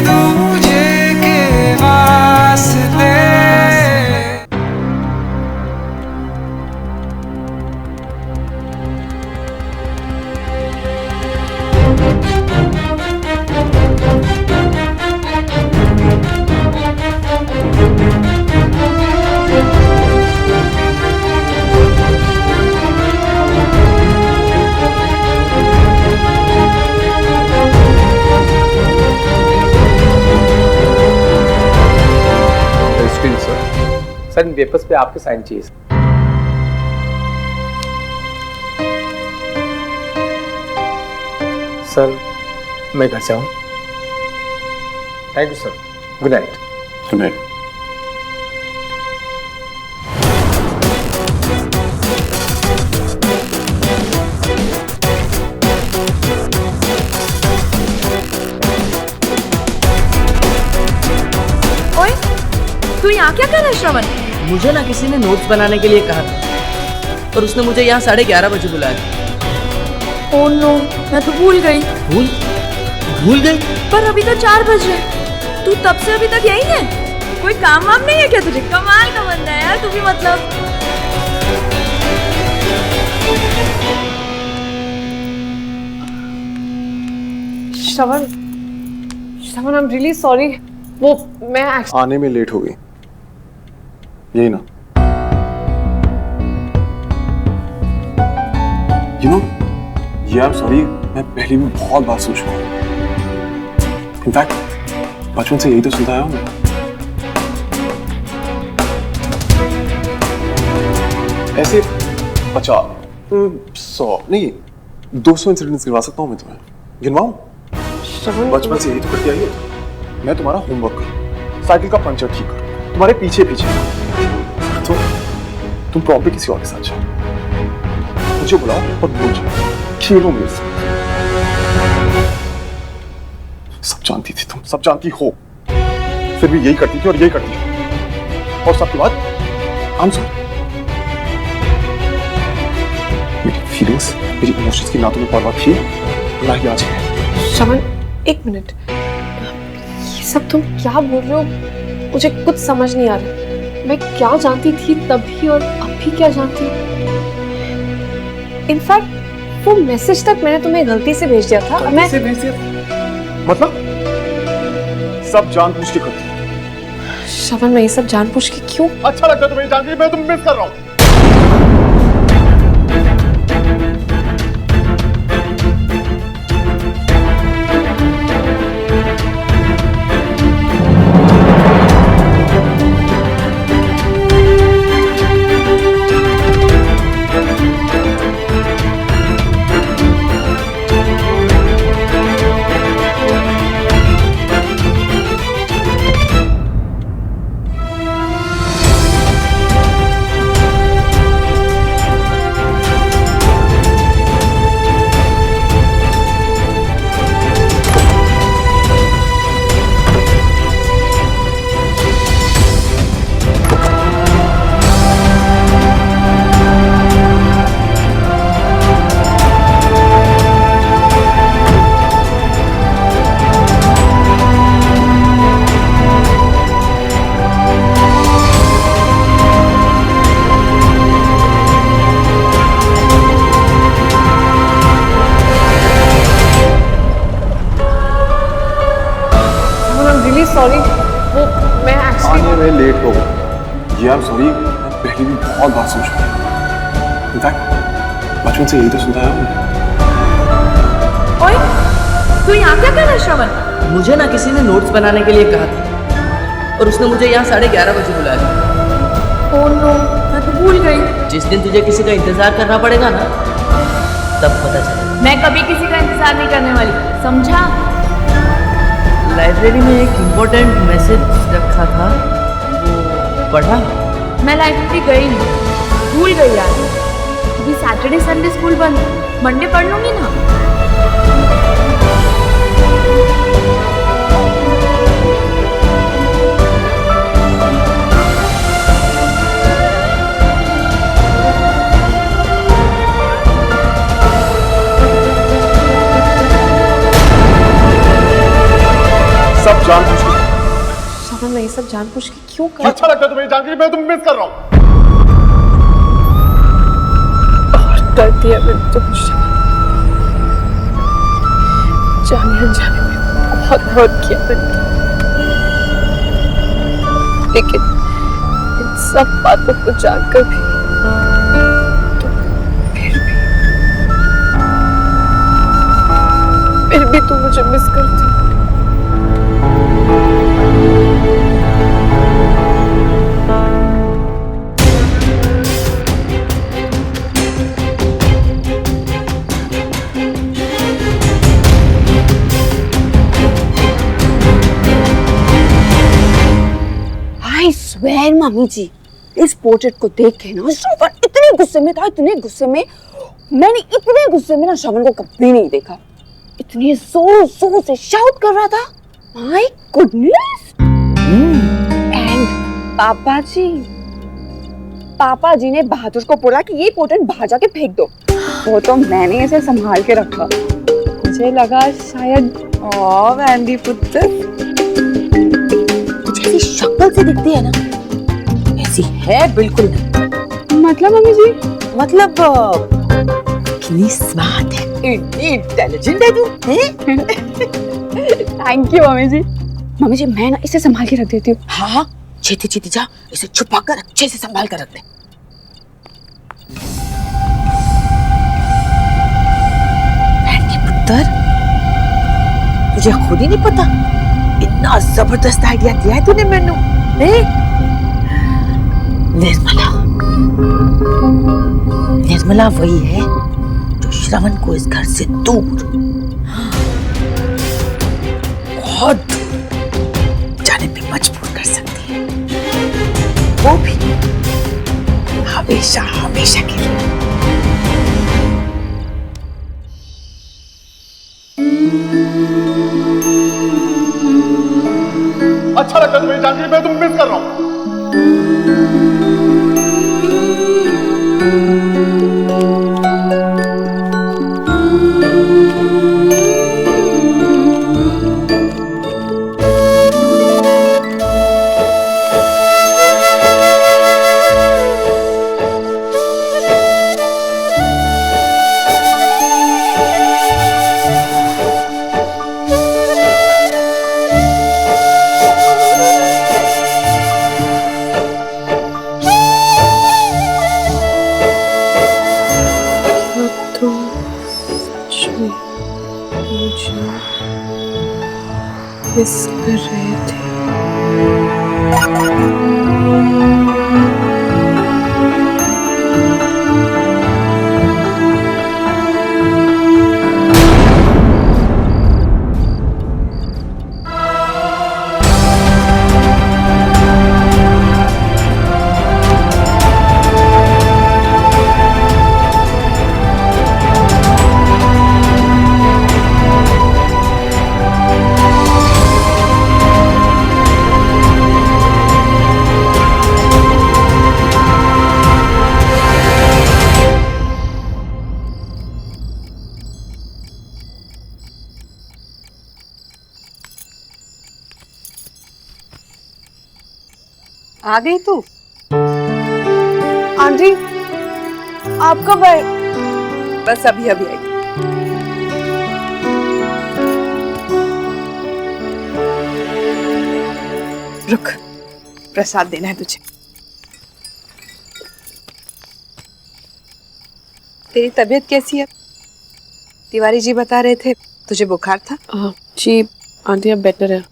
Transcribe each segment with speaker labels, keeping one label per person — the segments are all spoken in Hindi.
Speaker 1: दूजे के वास्ते।
Speaker 2: सर इन पेपर्स पे आपके साइन चाहिए सर। मैं घर जाऊं? Thank you sir. Good night.
Speaker 3: Good night.
Speaker 4: ओए, तू यहाँ क्या कर रहा है श्रवण?
Speaker 5: मुझे ना किसी ने नोट्स बनाने के लिए कहा था और उसने मुझे यहाँ 11:30 बजे बुलाया।
Speaker 4: ओह नो, मैं तो भूल गई।
Speaker 5: भूल गई?
Speaker 4: पर अभी तो 4 बज रहे। तू तब से अभी तक यही है? कोई काम वाम नहीं है क्या तुझे? कमाल का बंदा है यार तू भी। मतलब
Speaker 6: श्रवण, श्रवण आई एम रियली सॉरी। वो मैं
Speaker 3: आने में लेट हो गई, यही ना? यू नो, ये आई एम सॉरी मैं पहले भी बहुत बार सोच चुका हूँ। इनफैक्ट बचपन से यही तो सुनता आया हूँ मैं। ऐसे 50, 100 नहीं 200 इंसिडेंट्स गिनवा सकता हूँ मैं तुम्हें। गिनवाऊँ? बचपन से यही तो करती आई हो। मैं तुम्हारा होमवर्क करूँ, साइकिल का पंचर ठीक करूँ, तुम्हारे पीछे पीछे। तो तुम प्रॉब्लम किसी और के साथ जाओ, मुझे बुलाओ और बोल जाओ खेलो मेरे साथ। सब जानती थी तुम, सब जानती हो, फिर भी यही करती थी और यही करती हो। और सबके बाद आई एम सॉरी। मेरी फीलिंग्स, मेरी इमोशंस की ना तुम्हें परवाह थी ना ही आज है।
Speaker 6: श्रवण, एक मिनट, ये सब तुम क्या बोल रहे हो? मुझे कुछ समझ नहीं आ रहा। मैं क्या जानती थी तभी और अभी क्या जानती हूँ? इनफैक्ट वो मैसेज तक मैंने तुम्हें गलती से भेज दिया था।
Speaker 3: गलती से भेज दिया था? मतलब सब जानबूझ के करती हो?
Speaker 6: श्रवण, मैं ये सब जानबूझ के क्यों?
Speaker 3: अच्छा लगता है तुम्हें जान के मैं तुम्हें मिस कर रहा हूँ।
Speaker 6: सॉरी, वो मैं एक्चुअली
Speaker 3: आने में लेट हो गई। ये आई एम सॉरी मैं पहले भी बहुत बार सोच चुका हूँ। इनफैक्ट बचपन से यही तो सुनता आया हूँ।
Speaker 4: ओए, तू यहाँ क्या कर रहा है श्रवण?
Speaker 5: मुझे ना किसी ने नोट्स बनाने के लिए कहा था और उसने मुझे यहाँ 11:30 बजे बुलाया।
Speaker 4: ओह नो, मैं तो भूल गई।
Speaker 5: जिस दिन तुझे किसी का इंतजार करना पड़ेगा ना, तब पता चलेगा।
Speaker 4: मैं कभी किसी का इंतजार नहीं करने वाली, समझा?
Speaker 5: लाइब्रेरी में एक इम्पोर्टेंट मैसेज रखा था, वो पढ़ा?
Speaker 4: मैं लाइब्रेरी गई नहीं, भूल गई यार। अभी सैटरडे संडे स्कूल बंद, मंडे पढ़ लूंगी ना।
Speaker 3: सब
Speaker 6: मैं ये सब जानबूझ के क्यों कर
Speaker 3: अच्छा लगता है तुम्हें जान के मैं तुम्हें मिस कर रहा हूँ।
Speaker 6: कर दिया मैंने तो मुझे जाने अनजाने में बहुत हर्ट किया मैंने, लेकिन इन सब बातों को जानकर भी तो फिर भी तू मुझे मिस करती।
Speaker 7: I swear मम्मी जी, इस पोर्ट्रेट को देख के ना श्रवण इतने गुस्से में था, इतने गुस्से में, मैंने इतने गुस्से में ना श्रवण को कभी नहीं देखा। इतने जोर जोर से शाउट कर रहा था, माय गुडनेस। एंड पापा जी ने बहादुर को बोला कि ये पोर्ट्रेट बाहर जाके फेंक दो। वो तो मैंने इसे संभाल के रखा, मुझे लगा शायद वैंडी पुत्र जैसी शक्ल से दिखती है ना, ऐसी है बिल्कुल नहीं। मतलब मम्मी जी, मतलब कितनी स्मार्ट है, इतनी इंटेलिजेंट है तू। थैंक यू मम्मी जी। मम्मी जी मैं ना इसे संभाल के रख देती हूँ। हाँ छेती छेती जा, इसे छुपा कर अच्छे से संभाल कर रख दे। पुत्र तुझे खुद ही नहीं पता, इतना जबरदस्त आइडिया दिया है तूने मैनू। निर्मला वही है जो श्रवण को इस घर से दूर, बहुत दूर जाने पे मजबूर कर सकती है, वो भी हमेशा हमेशा के लिए।
Speaker 3: अच्छा लगता है तुम्हें जान के मैं तुम्हें मिस कर रहा हूँ।
Speaker 6: मिस कर रहे थे।
Speaker 7: आ गई तू?
Speaker 6: आंटी आप कब आए?
Speaker 7: बस अभी अभी आई। रुक, प्रसाद देना है तुझे। तेरी तबीयत कैसी है? तिवारी जी बता रहे थे तुझे बुखार था।
Speaker 6: जी आंटी अब बेटर है।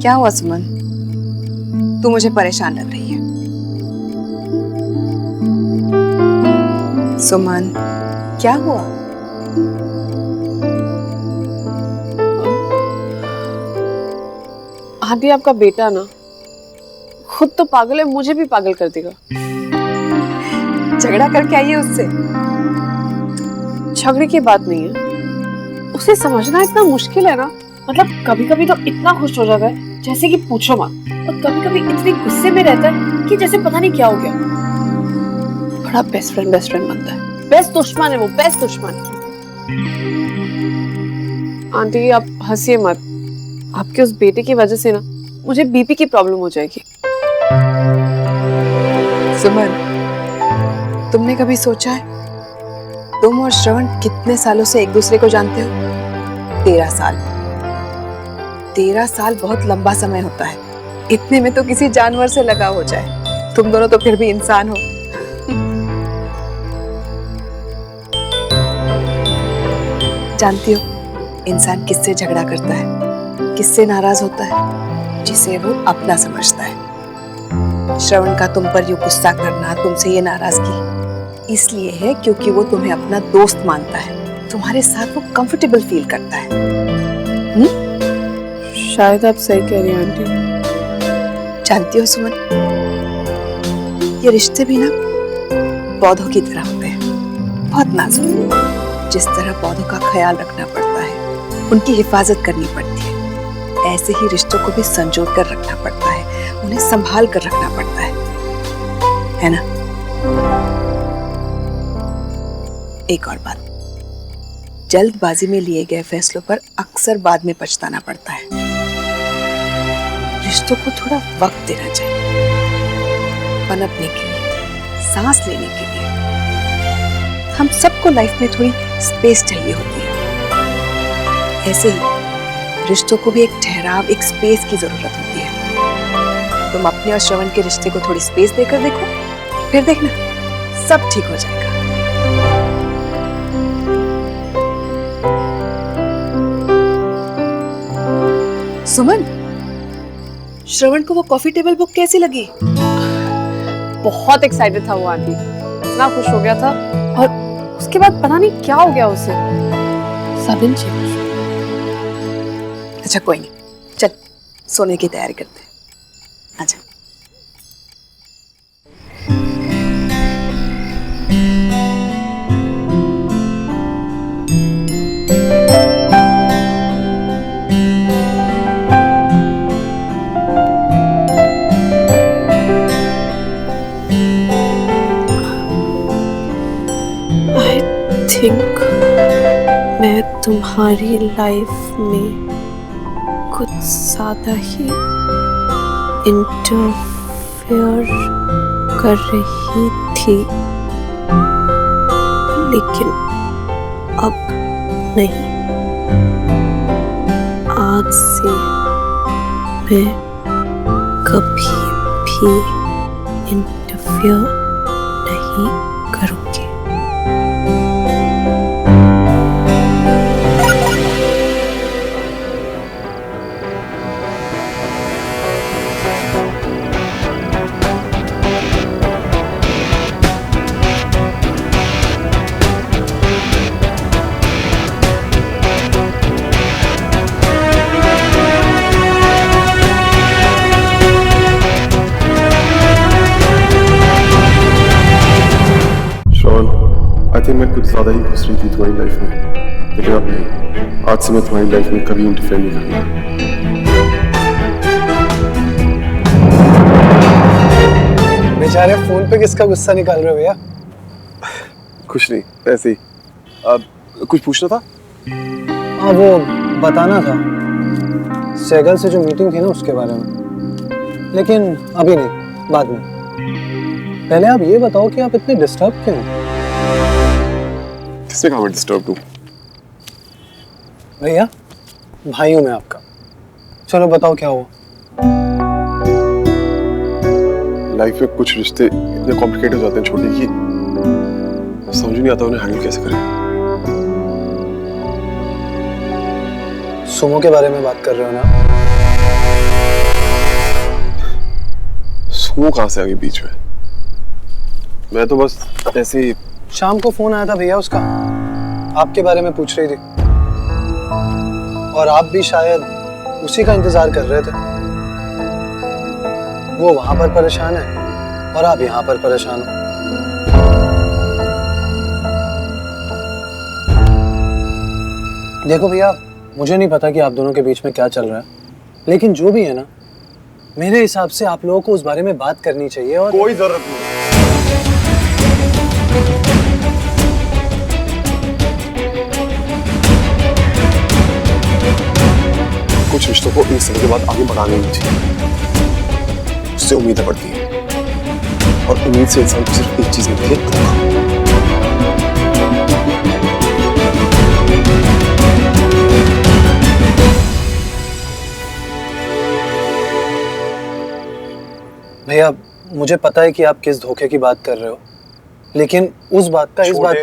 Speaker 7: क्या हुआ सुमन, तू मुझे परेशान लग रही है। सुमन क्या हुआ?
Speaker 6: आंटी आपका बेटा ना खुद तो पागल है, मुझे भी पागल कर देगा।
Speaker 7: झगड़ा करके आइए उससे।
Speaker 6: झगड़े की बात नहीं है, उसे समझना इतना मुश्किल है ना। मतलब कभी कभी तो इतना खुश हो जाता है जैसे कि पूछो मत, और कभी कभी इतने गुस्से में रहता है कि जैसे पता नहीं क्या हो गया। बड़ा बेस्ट फ्रेंड बनता है। बेस्ट दुश्मन है वो, बेस्ट दुश्मन। आंटी आप हंसिए मत, आपके उस बेटे की वजह से ना मुझे बीपी की प्रॉब्लम हो जाएगी।
Speaker 8: सुमन, तुमने कभी सोचा है तुम और श्रवण कितने सालों से एक दूसरे को जानते हो? 13 साल। 13 साल बहुत लंबा समय होता है। इतने में तो किसी जानवर से लगा हो जाए। तुम दोनों तो फिर भी इंसान हो। जानती हो इंसान किससे झगड़ा करता है, किससे नाराज होता है? जिसे वो अपना समझता है। श्रवण का तुम पर यूं गुस्सा करना, तुमसे ये नाराजगी इसलिए है क्योंकि वो तुम्हें अपना दोस्त मानता है। तुम्हारे साथ वो कंफर्टेबल फील करता है।
Speaker 6: शायद आप सही कह रही हैं आंटी।
Speaker 8: जानती हो सुमन, ये रिश्ते भी ना पौधों की तरह होते हैं, बहुत नाजुक। जिस तरह पौधों का ख्याल रखना पड़ता है, उनकी हिफाजत करनी पड़ती है, ऐसे ही रिश्तों को भी संजो कर रखना पड़ता है, उन्हें संभाल कर रखना पड़ता है ना? एक और बात, जल्दबाजी में लिए गए फैसलों पर अक्सर बाद में पछताना पड़ता है। रिश्तों को थोड़ा वक्त देना चाहिए, पनपने के लिए, सांस लेने के लिए। हम सबको लाइफ में थोड़ी स्पेस चाहिए होती है। ऐसे ही रिश्तों को भी एक ठहराव, एक स्पेस की जरूरत होती है। तुम अपने और श्रवण के रिश्ते को थोड़ी स्पेस देकर देखो, फिर देखना सब ठीक हो जाएगा। सुमन, श्रवण को वो कॉफी टेबल बुक कैसी लगी?
Speaker 6: बहुत एक्साइटेड था वो आंटी, इतना खुश हो गया था, और उसके बाद पता नहीं क्या हो गया उसे, सडन चेंज।
Speaker 8: अच्छा कोई नहीं, चल सोने की तैयारी करते हैं। अच्छा
Speaker 6: थिंक मैं तुम्हारी लाइफ में कुछ ज्यादा ही इंटरफेयर कर रही थी, लेकिन अब नहीं। आज से मैं कभी भी इंटरफेयर नहीं करूंगी।
Speaker 3: आई थिंक मैं कुछ ज़्यादा ही घुस रही थी तुम्हारी लाइफ में, लेकिन अब नहीं। आज से मैं तुम्हारी लाइफ में कभी इंटरफेयर नहीं करूँगा।
Speaker 2: बेचारे फोन पे किसका गुस्सा निकाल रहे हो भैया?
Speaker 3: कुछ नहीं, ऐसे ही। अब कुछ पूछना था?
Speaker 2: हाँ, वो बताना था सैगल से जो मीटिंग थी ना उसके बारे में, लेकिन अभी नहीं, बाद में। पहले आप ये बताओ कि आप इतने डिस्टर्ब क्यों हो?
Speaker 3: किसने कहा मैं डिस्टर्ब हूँ?
Speaker 2: भैया भाई हूँ मैं आपका। चलो बताओ क्या हुआ?
Speaker 3: लाइफ में कुछ रिश्ते इतने कॉम्प्लिकेटेड हो जाते हैं छोटे कि समझ नहीं आता उन्हें हैंडल कैसे करें।
Speaker 2: सुमो के बारे में बात कर रहे हो ना?
Speaker 3: सुमो कहाँ से आ गई बीच में? मैं तो बस ऐसे ही।
Speaker 2: शाम को फोन आया था भैया उसका, आपके बारे में पूछ रही थी, और आप भी शायद उसी का इंतजार कर रहे थे। वो वहां पर परेशान है और आप यहाँ पर परेशान हो। देखो भैया, मुझे नहीं पता कि आप दोनों के बीच में क्या चल रहा है, लेकिन जो भी है ना, मेरे हिसाब से आप लोगों को उस बारे में बात करनी चाहिए। और
Speaker 3: कोई जरूरत नहीं। रिश्तों को एक समय के बाद आगे बढ़ाने नहीं चाहिए। उससे उम्मीदें बढ़ती हैं और उम्मीद से इंसान को सिर्फ एक चीज मिलती है, धोखा।
Speaker 2: भैया मुझे पता है कि आप किस धोखे की बात कर रहे हो, लेकिन उस बात का इस बात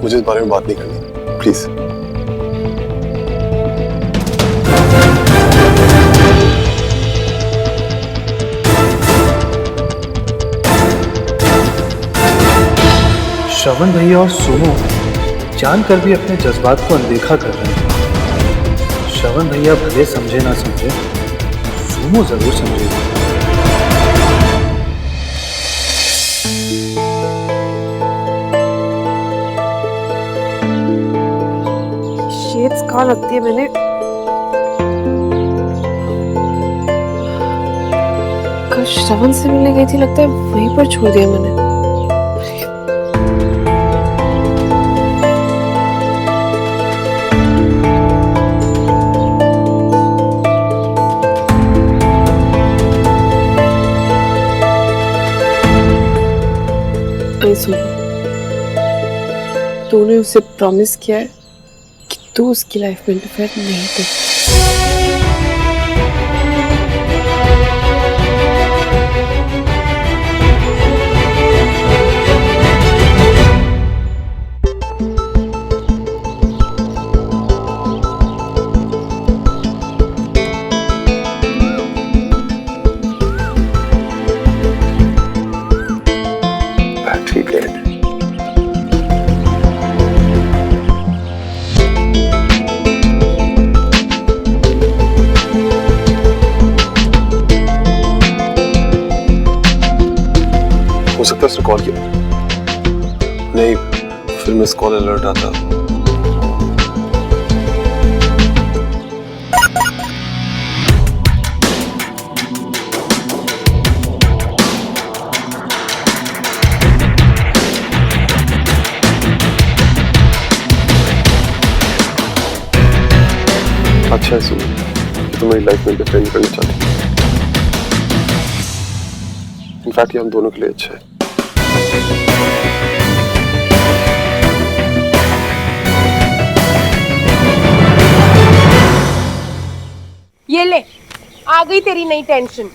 Speaker 3: मुझे इस बारे में बात नहीं करनी, प्लीज।
Speaker 2: श्रवण भैया और सोनू जानकर भी अपने जज्बात को अनदेखा कर रहे हैं। श्रवण भैया भले समझे ना समझे, सोनू जरूर समझेगा।
Speaker 6: शेड्स कहाँ रखती है मैंने? कल श्रवण से मिलने गई थी, लगता है वहीं पर छोड़ दिया मैंने। सुनो, तूने उसे प्रॉमिस किया है कि तू उसकी लाइफ में इंटरफेयर नहीं करेगी।
Speaker 3: हो सकता है उसने कॉल किया, नहीं फिर मिस कॉल अलर्ट आता। अच्छा है सुन कि तुम मेरी लाइफ में इंटरफेयर नहीं करना चाहती। इनफैक्ट ये हम दोनों के लिए अच्छा है।
Speaker 9: ये ले, आ गई तेरी नई टेंशन।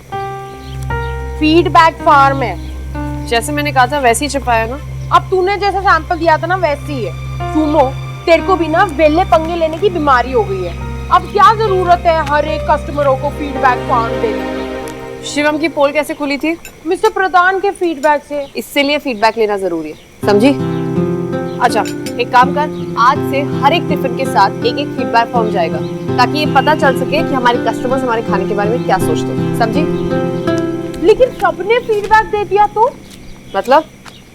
Speaker 9: फीडबैक फार्म है।
Speaker 6: जैसे मैंने कहा था वैसे ही छपाया ना।
Speaker 9: अब तूने जैसा सैंपल दिया था ना वैसे ही है। सुमो, तेरे को भी ना वेले पंगे लेने की बीमारी हो गई है। अब क्या जरूरत है हर एक कस्टमरों को फीडबैक फार्म देने की?
Speaker 6: शिवम की पोल कैसे खुली थी?
Speaker 9: मिस्टर प्रधान के फीडबैक से।
Speaker 6: इससे लिए फीडबैक लेना जरूरी है, समझी? अच्छा एक काम कर, आज से हर एक टिफिन के साथ एक एक फीडबैक फॉर्म जाएगा, ताकि ये पता चल सके कि हमारे कस्टमर्स हमारे खाने के बारे में क्या सोचते हैं, समझी?
Speaker 9: लेकिन सबने फीडबैक दे दिया तो?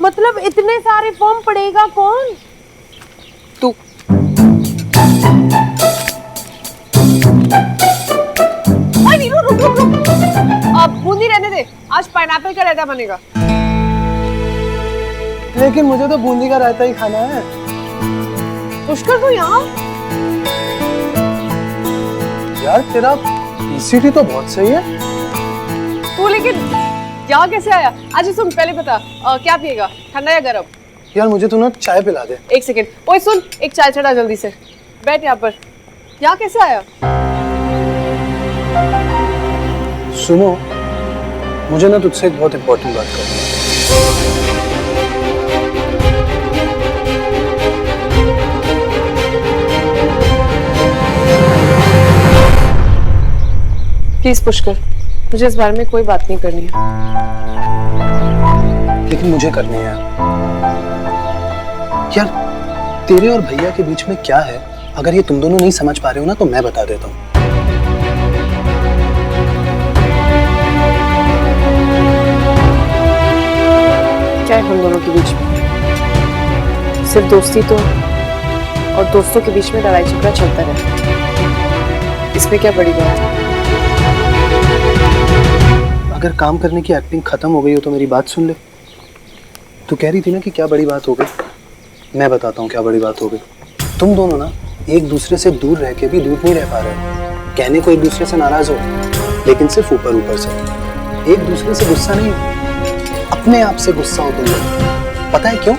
Speaker 9: मतलब इतने सारे फॉर्म पढ़ेगा कौन?
Speaker 6: तू। अब बूंदी रहने दे, आज पाइनएप्पल का रायता बनेगा।
Speaker 2: लेकिन मुझे तो बूंदी का रायता ही खाना है।
Speaker 6: पुष्कर तू यहाँ?
Speaker 2: यार तेरा पीसीटी तो बहुत सही है।
Speaker 6: तू लेकिन यहाँ कैसे आया? अच्छा सुन, पहले बता क्या पिएगा, ठंडा या गरम?
Speaker 2: यार मुझे तू ना चाय पिला दे।
Speaker 6: एक सेकेंड, ओए सुन, एक चाय चढ़ा जल्दी से। बैठ यहाँ पर। यहाँ कैसे आया?
Speaker 2: सुनो, मुझे ना तुझसे एक बहुत इंपॉर्टेंट बात करनी है।
Speaker 6: प्लीज पुष्कर, मुझे इस बारे में कोई बात नहीं करनी है।
Speaker 2: लेकिन मुझे करनी है यार। तेरे और भैया के बीच में क्या है, अगर ये तुम दोनों नहीं समझ पा रहे हो ना तो मैं बता देता हूँ।
Speaker 6: क्या है हम दोनों के बीच में? सिर्फ दोस्ती तो, और दोस्तों के बीच में लड़ाई झगड़ा चलता रहता। इसमें क्या बड़ी बात है?
Speaker 2: अगर काम करने की एक्टिंग खत्म हो गई हो तो मेरी बात सुन ले। तू कह रही थी ना कि क्या बड़ी बात हो गई, मैं बताता हूँ क्या बड़ी बात हो गई। तुम दोनों ना एक दूसरे से दूर रह के भी दूर नहीं रह पा रहे हो। कहने को एक दूसरे से नाराज हो, लेकिन सिर्फ ऊपर ऊपर से। एक दूसरे से गुस्सा नहीं, अपने आप से गुस्सा हो तुम लोग। पता है क्यों?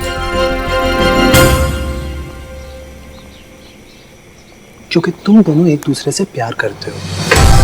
Speaker 2: क्योंकि तुम दोनों एक दूसरे से प्यार करते हो।